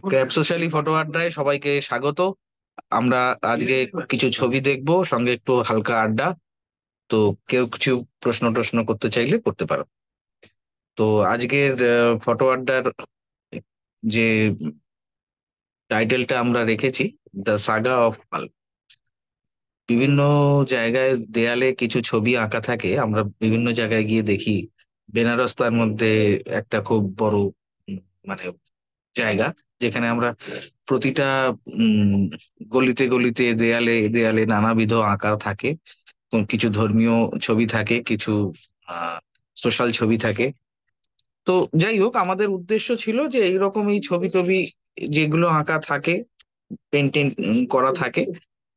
Crab socially photo আড্ডায় সবাইকে স্বাগত। আমরা আজকে কিছু ছবি দেখবো, সঙ্গে একটু হালকা আড্ডা। তো কেউ কিছু প্রশ্ন টশ্ন করতে চাইলে করতে পারো। তো আজকের ফটো আড্ডার যে টাইটেলটা আমরা রেখেছি, দ্য সাগা অফ পাল। বিভিন্ন জায়গায় দেয়ালে কিছু ছবি আঁকা থাকে, আমরা বিভিন্ন জায়গায় গিয়ে দেখি। বেনারস তার মধ্যে একটা খুব বড় উম, মানে জায়গা, যেখানে আমরা প্রতিটা উম গলিতে গলিতে দেয়ালে দেয়ালে নানাবিধ আঁকা থাকে। কিছু ধর্মীয় ছবি থাকে, কিছু আহ সোশ্যাল ছবি থাকে। তো যাই হোক, আমাদের উদ্দেশ্য ছিল যে এইরকম এই ছবি টবি যেগুলো আঁকা থাকে, পেন্টিং করা থাকে,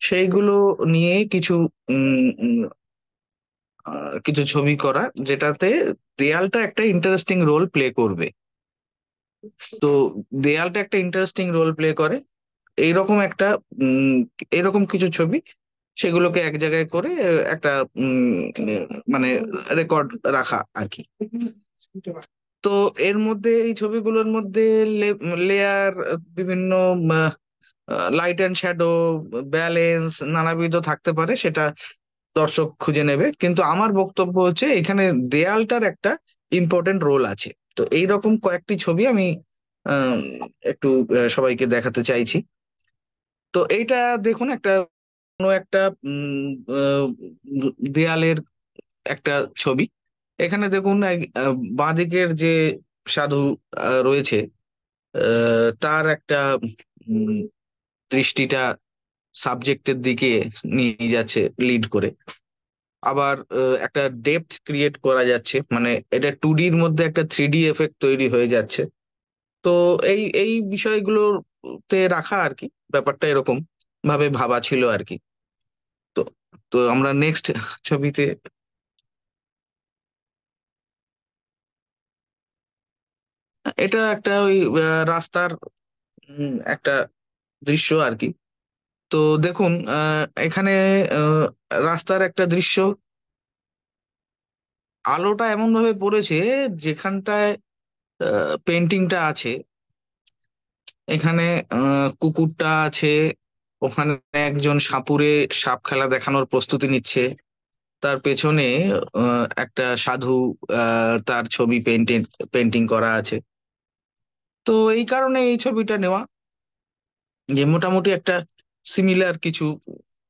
সেইগুলো নিয়ে কিছু উম উম, কিছু ছবি করা, যেটাতে দেয়ালটা একটা ইন্টারেস্টিং রোল প্লে করবে। তো দেয়ালটা একটা ইন্টারেস্টিং রোল প্লে করে এইরকম একটা উম এইরকম কিছু ছবি, সেগুলোকে এক জায়গায় করে একটা মানে রেকর্ড রাখা আর কি। তো এর মধ্যে, এই ছবিগুলোর মধ্যে লেয়ার, বিভিন্ন লাইট অ্যান্ড শ্যাডো, ব্যালেন্স নানাবিধ থাকতে পারে, সেটা দর্শক খুঁজে নেবে। কিন্তু আমার বক্তব্য হচ্ছে এখানে দেয়ালটার একটা ইম্পর্টেন্ট রোল আছে। তো এইরকম কয়েকটি ছবি আমি আহ, একটু সবাইকে দেখাতে চাইছি। তো এইটা দেখুন, একটা কোনো একটা উম আহ, দেয়ালের একটা ছবি। এখানে দেখুন, বাঁদিকের যে সাধু রয়েছে, তার একটা উম, দৃষ্টিটা সাবজেক্টের দিকে নিয়ে যাচ্ছে লিড করে। আবার একটা ডেপথ ক্রিয়েট করা যাচ্ছে, মানে এটা 2D-র মধ্যে একটা 3D এফেক্ট তৈরি হয়ে যাচ্ছে। তো এই এই বিষয়গুলোতে রাখা আর কি, ব্যাপারটা এরকম ভাবে ভাবা ছিল আর কি। তো তো আমরা নেক্সট ছবিতে, এটা একটা ওই রাস্তার একটা দৃশ্য আর কি। তো দেখুন, এখানে আহ, রাস্তার একটা দৃশ্য। আলোটা এমন ভাবে পড়েছে, যেখানটায় পেন্টিংটা আছে, এখানে কুকুরটা আছে, ওখানে একজন সাপুড়ে সাপ খেলা দেখানোর প্রস্তুতি নিচ্ছে। তার পেছনে একটা সাধু, তার ছবি পেন্টিং করা আছে। তো এই কারণে এই ছবিটা নেওয়া, যে মোটামুটি একটা সিমিলার কিছু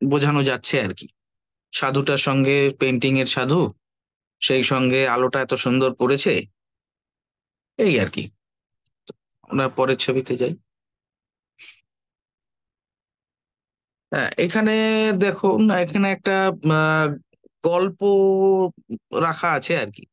বোঝানো যাচ্ছে আর কি। সাধুটার সঙ্গে পেন্টিং এর সাধু, সেই সঙ্গে আলোটা এত সুন্দর পড়েছে, এই আর কি। আমরা পরের ছবিতে যাই। হ্যাঁ, এখানে দেখুন, এখানে একটা আহ, গল্প রাখা আছে আর কি।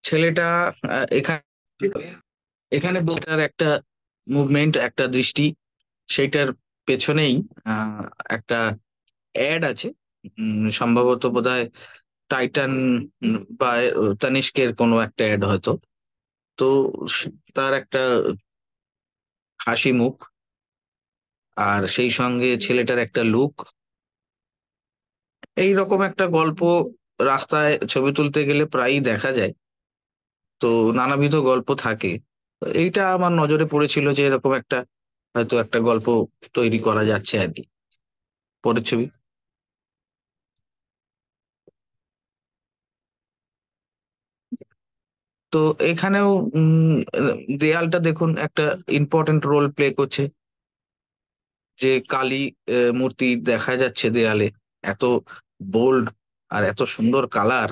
ছেলেটা এখানে এখানে বইটার একটা মুভমেন্ট, একটা দৃষ্টি, সেইটার পেছনেই আহ, একটা অ্যাড আছে। সম্ভবত বোধহয় টাইটান বা তানিস্কের কোনো একটা অ্যাড হয়তো। তো তার একটা হাসি মুখ, আর সেই সঙ্গে ছেলেটার একটা লুক, এই রকম একটা গল্প রাস্তায় ছবি তুলতে গেলে প্রায়ই দেখা যায়। তো নানাবিধ গল্প থাকে। তো এইটা আমার নজরে পড়েছিল যে এরকম একটা হয়তো একটা গল্প তৈরি করা যাচ্ছে আর কি। পরের ছবি। তো এখানেও দেয়ালটা দেখুন একটা ইম্পর্টেন্ট রোল প্লে করছে। যে কালী মূর্তি দেখা যাচ্ছে দেয়ালে, এত বোল্ড আর এত সুন্দর কালার,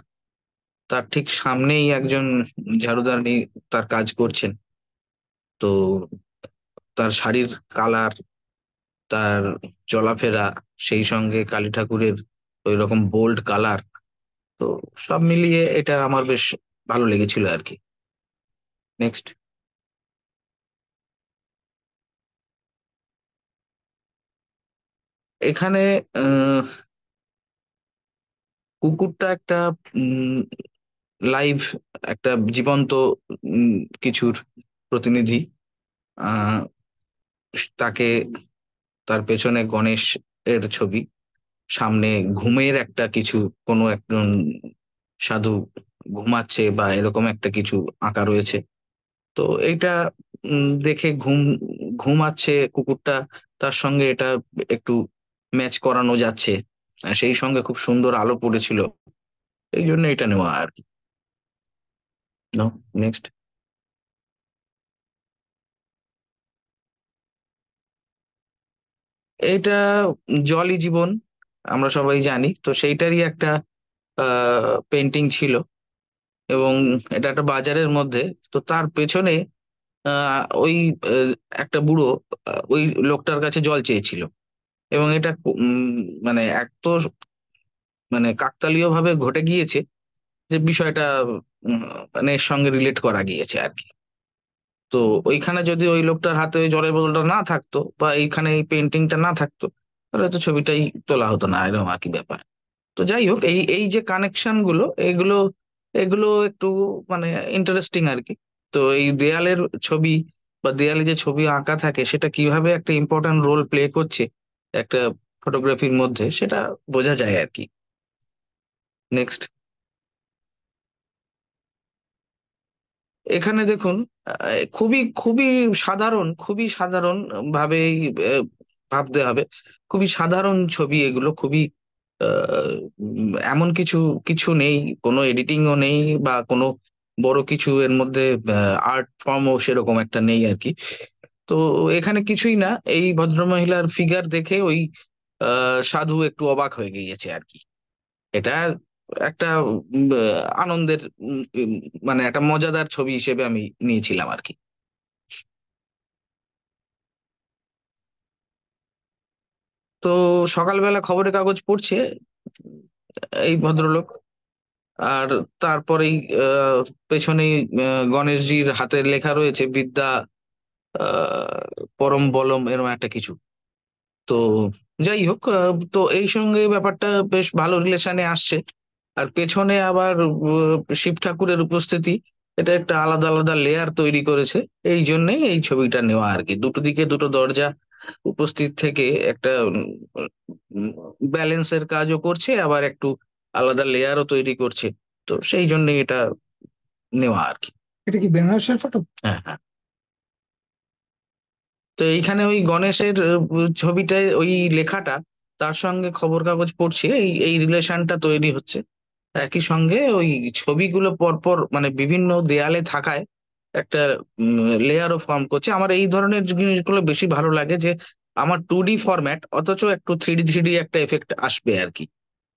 তার ঠিক সামনেই একজন ঝাড়ুদারনি তার কাজ করছেন। তো তার শাড়ির কালার, তার চলাফেরা, সেই সঙ্গে কালী ঠাকুরের ওই রকম বোল্ড কালার, তো সব মিলিয়ে এটা আমার বেশ ভালো লেগেছিল আর কি। নেক্সট। এখানে আহ কুকুরটা একটা লাইভ, একটা জীবন্ত উম, কিছুর প্রতিনিধি। আহ তাকে, তার পেছনে গণেশ এর ছবি, সামনে ঘুমের একটা কিছু, কোনো একজন সাধু ঘুমাচ্ছে বা এরকম একটা কিছু আঁকা রয়েছে। তো এইটা দেখে ঘুমাচ্ছে কুকুরটা, তার সঙ্গে এটা একটু ম্যাচ করানো যাচ্ছে। সেই সঙ্গে খুব সুন্দর আলো পড়েছিল, এই জন্য এটা নেওয়া আর কি। নেক্সট। এইটা জলই জীবন, আমরা সবাই জানি তো, সেইটারই একটা পেন্টিং ছিল। এবং এটা একটা বাজারের মধ্যে, তো তার পেছনে ওই একটা বুড়ো ওই লোকটার কাছে জল চেয়েছিল। এবং এটা মানে এক তো মানে কাকতালীয় ভাবে ঘটে গিয়েছে, যে বিষয়টা উম, মানে এর সঙ্গে রিলেট করা গিয়েছে আর কি। তো ওইখানে যদি ওই লোকটার হাতে ওই জলের বোতলটা না থাকতো, বা এইখানে এই পেন্টিংটা না থাকতো, তাহলে তো ছবিটাই তোলা হতো না, এরকম আর কি ব্যাপার। তো যাই হোক, এই এই যে কানেকশন গুলো, এগুলো এগুলো একটু মানে ইন্টারেস্টিং আর কি। তো এই দেয়ালের ছবি বা দেয়ালে যে ছবি আঁকা থাকে, সেটা কিভাবে একটা ইম্পর্ট্যান্ট রোল প্লে করছে একটা ফটোগ্রাফির মধ্যে, সেটা বোঝা যায় আর কি। নেক্সট। এখানে দেখুন, খুবই খুবই খুবই সাধারণ ভাবেই ভাবতে হবে। খুবই সাধারণ ছবি এগুলো, খুবই এমন কিছু কিছু নেই, কোনো এডিটিংও নেই, বা কোনো বড় কিছু এর মধ্যে আর্ট ফর্মও সেরকম একটা নেই আর কি। তো এখানে কিছুই না, এই ভদ্রমহিলার ফিগার দেখে ওই সাধু একটু অবাক হয়ে গিয়েছে আর কি। এটা একটা আনন্দের মানে একটা মজাদার ছবি হিসেবে আমি নিয়েছিলাম আর কি। তো সকালবেলা খবরের কাগজ পড়ছে এই ভদ্রলোক, আর তারপরেই পেছনেই গণেশজির হাতে লেখা রয়েছে বিদ্যা পরম বলম, এরকম একটা কিছু। তো যাই হোক, তো এই সঙ্গে ব্যাপারটা বেশ ভালো রিলেশনে আসছে। আর পেছনে আবার শিব ঠাকুরের উপস্থিতি, এটা একটা আলাদা আলাদা লেয়ার তৈরি করেছে। এই জন্যেই এই ছবিটা নেওয়া আর কি, দুটো দিকে দুটো দরজা উপস্থিত থেকে একটা ব্যালেন্সের কাজও করছে, আবার একটু আলাদা লেয়ারও তৈরি করছে। তো সেই জন্যই এটা নেওয়া আর কি। এটা কি বেনারসের ফটো? হ্যাঁ, হ্যাঁ। তো এইখানে ওই গণেশের ছবিটায় ওই লেখাটা, তার সঙ্গে খবর কাগজ পড়ছে, এই এই রিলেশনটা তৈরি হচ্ছে। একই সঙ্গে ওই ছবিগুলো পরপর মানে বিভিন্ন দেয়ালে থাকায় একটা লেয়ারও ফর্ম করছে। আমার এই ধরনের জিনিসগুলো বেশি ভালো লাগে, যে আমার 2D ফরম্যাট অথচ একটু থ্রিডি থ্রিডি একটা এফেক্ট আসবে আর কি।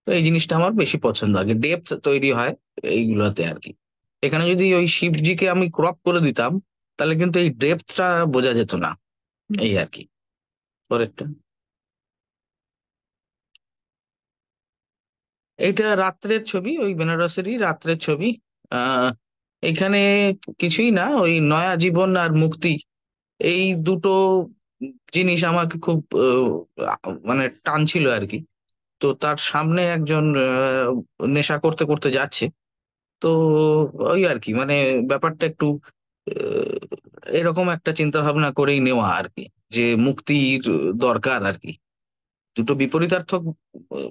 তো এই জিনিসটা আমার বেশি পছন্দ, আগে ডেপথ তৈরি হয় এইগুলোতে আর কি। এখানে যদি ওই শিবজিকে আমি ক্রপ করে দিতাম, তাহলে কিন্তু এই ডেপথটা বোঝা যেত না, এই আর কি। পরেরটা। এইটা রাত্রের ছবি, ওই বেনারসেরই রাত্রের ছবি। আহ এখানে কিছুই না, ওই নয়া জীবন আর মুক্তি, এই দুটো জিনিস আমাকে খুব মানে টানছিল আর কি। তো তার সামনে একজন নেশা করতে করতে যাচ্ছে। তো ওই আর কি, মানে ব্যাপারটা একটু আহ, এরকম একটা চিন্তা ভাবনা করেই নেওয়া আর কি, যে মুক্তির দরকার আর কি। দুটো বিপরীতার্থক আহ,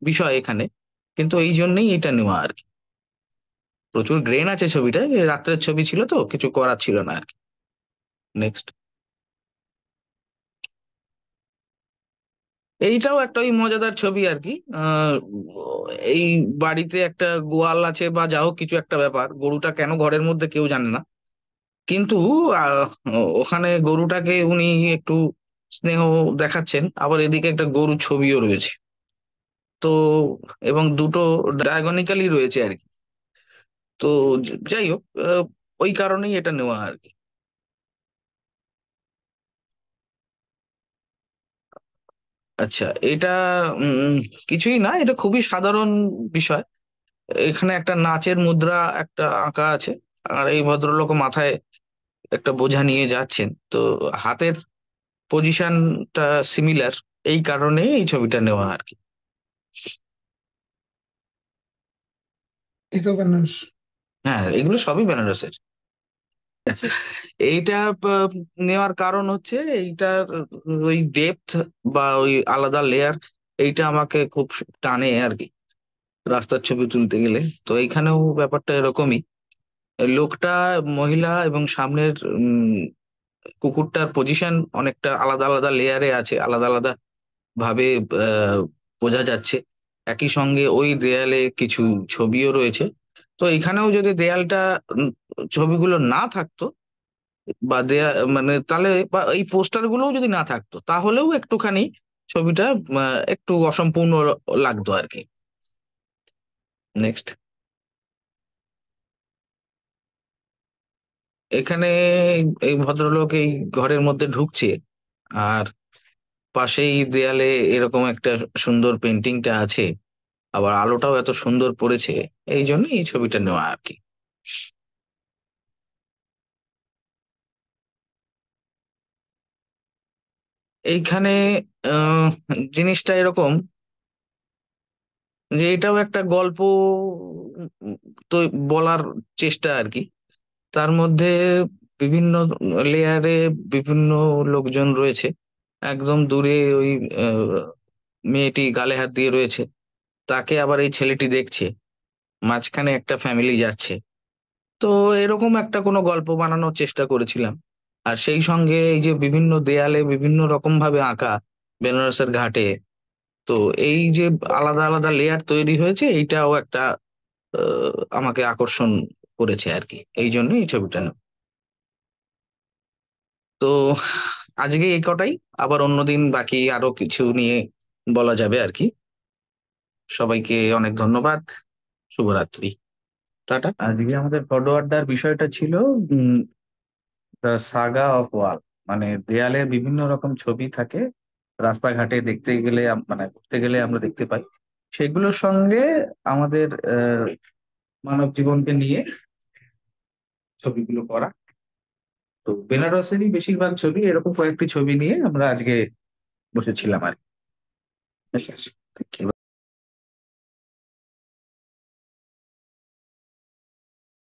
বিষয় এখানে, কিন্তু এই জন্যই এটা নেওয়া আর কি। প্রচুর গ্রেন আছে ছবিটায়, রাত্রের ছবি ছিল তো কিছু করার ছিল না আর কি। নেক্সট। এইটাও একটা ওই মজাদার ছবি আর কি। এই বাড়িতে একটা গোয়াল আছে বা যা হোক কিছু একটা ব্যাপার, গরুটা কেন ঘরের মধ্যে কেউ জানে না। কিন্তু আহ, ওখানে গরুটাকে উনি একটু স্নেহ দেখাচ্ছেন, আবার এদিকে একটা গরু ছবিও রয়েছে। তো এবং দুটো ডায়াগনিক্যালি রয়েছে আর কি। তো যাই হোক, ওই কারণেই এটা নেওয়া আর কি। আচ্ছা, এটা উম, কিছুই না, এটা খুবই সাধারণ বিষয়। এখানে একটা নাচের মুদ্রা একটা আঁকা আছে, আর এই ভদ্রলোক মাথায় একটা বোঝা নিয়ে যাচ্ছেন। তো হাতের পজিশনটা সিমিলার, এই কারণে এই ছবিটা নেওয়া আর কি। এটাও বেনারস? হ্যাঁ, এগুলো সবই বেনারসের। এইটা নেওয়ার কারণ হচ্ছে এইটার ওই ডেপথ বা ওই আলাদা লেয়ার, এইটা আমাকে খুব টানে আর কি রাস্তার ছবি তুলতে গেলে। তো এইখানেও ব্যাপারটা এরকমই। লোকটা মহিলা এবং সামনের কুকুরটার পজিশন অনেকটা আলাদা আলাদা লেয়ারে আছে, আলাদা আলাদা ভাবে আহ, বোঝা যাচ্ছে। একই সঙ্গে ওই দেয়ালে কিছু ছবিও রয়েছে। তো এখানেও যদি দেয়ালটা ছবিগুলো না থাকতো, বা দেয়া মানে তাহলে, বা এই পোস্টার গুলোও যদি না থাকতো, তাহলেও একটুখানি ছবিটা একটু অসম্পূর্ণ লাগতো আর কি। নেক্সট। এখানে এই ভদ্রলোক এই ঘরের মধ্যে ঢুকছে, আর পাশেই দেয়ালে এরকম একটা সুন্দর পেন্টিংটা আছে, আবার আলোটাও এত সুন্দর পড়েছে, এই জন্য এই ছবিটা নেওয়া আর কি। এইখানে আহ, জিনিসটা এরকম যে এটাও একটা গল্প তো বলার চেষ্টা আর কি। তার মধ্যে বিভিন্ন লেয়ারে বিভিন্ন লোকজন রয়েছে। একদম দূরে ওই আহ, মেয়েটি গালে হাত দিয়ে রয়েছে, তাকে আবার এই ছেলেটি দেখছে। মাঝখানে একটা ফ্যামিলি যাচ্ছে। তো এরকম একটা কোনো গল্প বানানোর চেষ্টা করেছিলাম। আর সেই সঙ্গে এই যে বিভিন্ন দেয়ালে বিভিন্ন রকম ভাবে আঁকা বেনারসের ঘাটে, তো এই যে আলাদা আলাদা লেয়ার তৈরি হয়েছে, এইটাও একটা আমাকে আকর্ষণ করেছে আর কি, এই জন্য এই ছবিটা নেওয়া। তো আজকে এই কটাই, আবার অন্যদিন বাকি আরো কিছু নিয়ে বলা যাবে আর কি। সবাইকে অনেক ধন্যবাদ। শুভরাত্রি। টাটা। আজকে আমাদের ফটো আড্ডার বিষয়টা ছিল দ্য সাগা অফ ওয়াল। মানে দেয়ালে বিভিন্ন রকম ছবি থাকে, রাস্তাঘাটে দেখতে গেলে মানে ঘুরতে গেলে আমরা দেখতে পাই। সেগুলোর সঙ্গে আমাদের মানব জীবনকে নিয়ে ছবিগুলো করা। তো বেনারসেরই বেশিরভাগ ছবি, এরকম কয়েকটি ছবি নিয়ে আমরা আজকে বসেছিলাম আর কি।